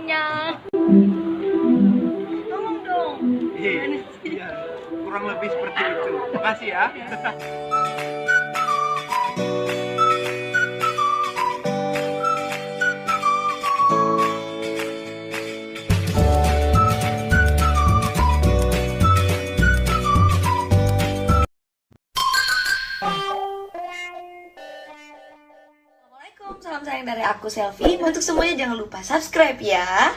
kenyang. Ngomong dong. Iya, kurang lebih seperti itu. Makasih ya. Assalamualaikum, salam sayang dari aku Selfie. Untuk semuanya jangan lupa subscribe ya.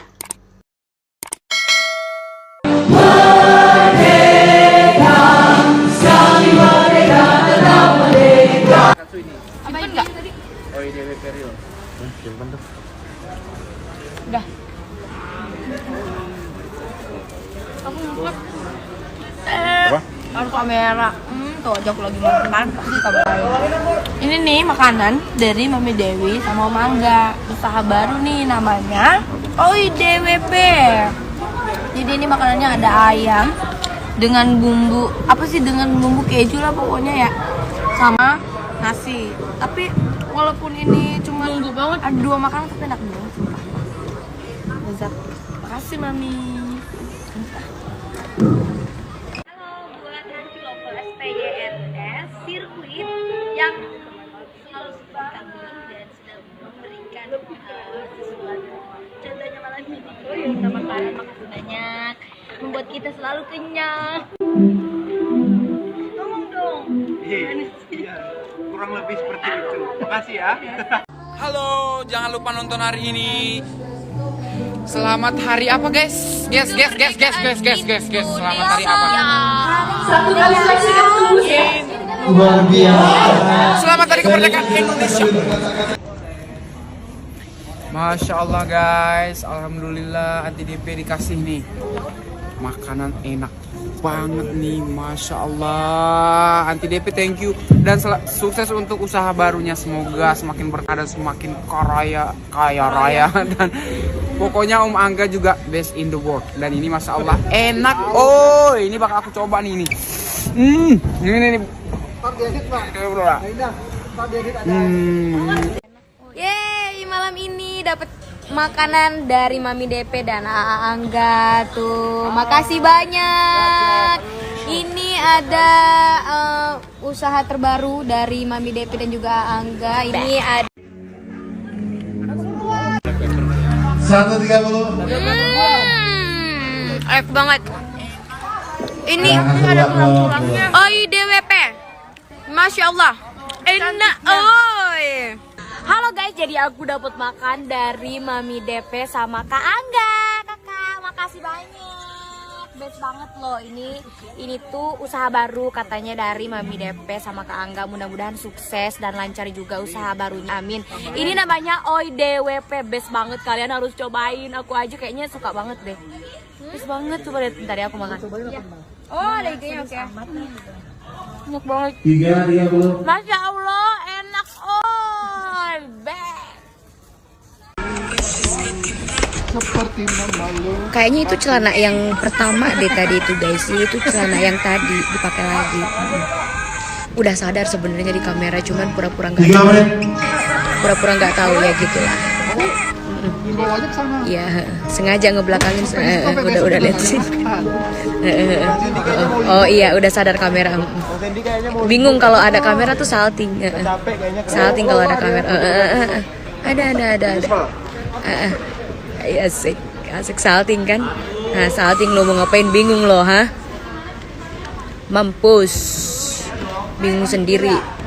Apa ini? Oh, ini DWP real. Simpan tuh. Udah. Aku ngepet. Apa? Harus kamera. Tuh aja aku lagi makan pasti kamera. Ini nih makanan dari Mami Dewi sama Mangga. Usaha baru nih namanya Oi DWP. Jadi ini makanannya ada ayam dengan bumbu apa sih, dengan bumbu keju lah pokoknya ya, sama nasi. Tapi walaupun ini cuma bumbu banget, ada 2 makanan tapi enak banget sumpah. Lezat. Makasih Mami. Buat nanti local SPYNS sirkuit yang selalu support kami dan sudah memberikan sesuatu. Contohnya malam ini yang sama kalian, makasih banyak, membuat kita selalu kenyang. Ngomong dong. Iya, kurang lebih seperti itu. Makasih ya. Halo, jangan lupa nonton hari ini. Selamat hari apa guys? Guys. Selamat hari apa? Satu kali saksikan tubuhnya. Luar biasa. Selamat hari kemerdekaan Indonesia. Masya Allah guys, alhamdulillah Anti DP dikasih nih makanan enak banget nih, Masya Allah. Anti DP thank you dan sukses untuk usaha barunya, semoga semakin berkah dan semakin kaya raya dan pokoknya Om Angga juga best in the world. Dan ini Masya Allah enak. Oh, ini bakal aku coba nih. Ini. Yeay, malam ini dapat makanan dari Mami DP dan Angga tuh. Makasih banyak. Ini ada usaha terbaru dari Mami DP dan juga Angga. Ini ada 130. enak banget. Ini ada tulang-tulangnya. Oi DWP. Masya Allah. Enak. Oi. Halo guys, jadi aku dapat makan dari Mami DP sama Kak Angga. Kakak, makasih banyak. Best banget loh ini tuh usaha baru katanya dari Mami DP sama Kak Angga. Mudah-mudahan sukses dan lancar juga usaha barunya. Amin. Ini namanya Oi DWP, best banget. Kalian harus cobain. Aku aja kayaknya suka banget deh. Best banget, coba lihat bentar ya aku makan. Oh, ada iganya, oke. Enak banget. 330. Masya Allah, enak. Oh, best. Kayaknya itu celana yang pertama deh tadi itu guys. Itu celana yang tadi dipakai lagi. Udah sadar sebenarnya di kamera, cuman pura-pura nggak tahu ya gitulah. Iya, sengaja ngebelakangin. Udah lihat sih. Oh iya, udah sadar kamera. Bingung kalau ada kamera tuh salting. Salting kalau ada kamera. Ada. Asik salting kan? Nah, salting lo mau ngapain, bingung lo, ha? Mampus. Bingung sendiri.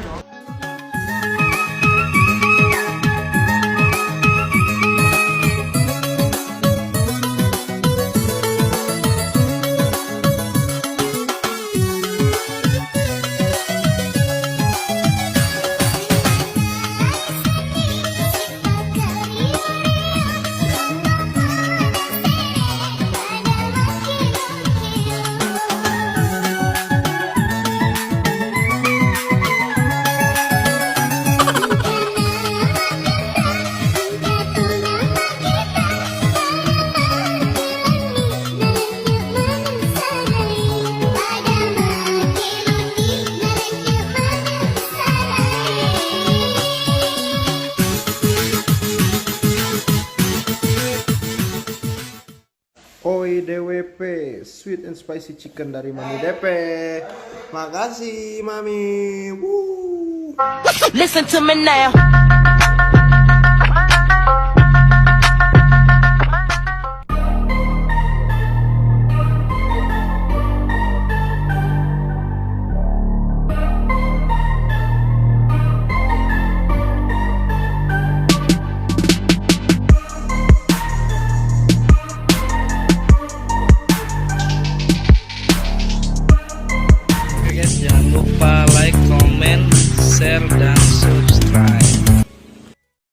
Oi DWP Sweet and Spicy Chicken dari Mami DP. Makasih Mami. Woo. Listen to me now.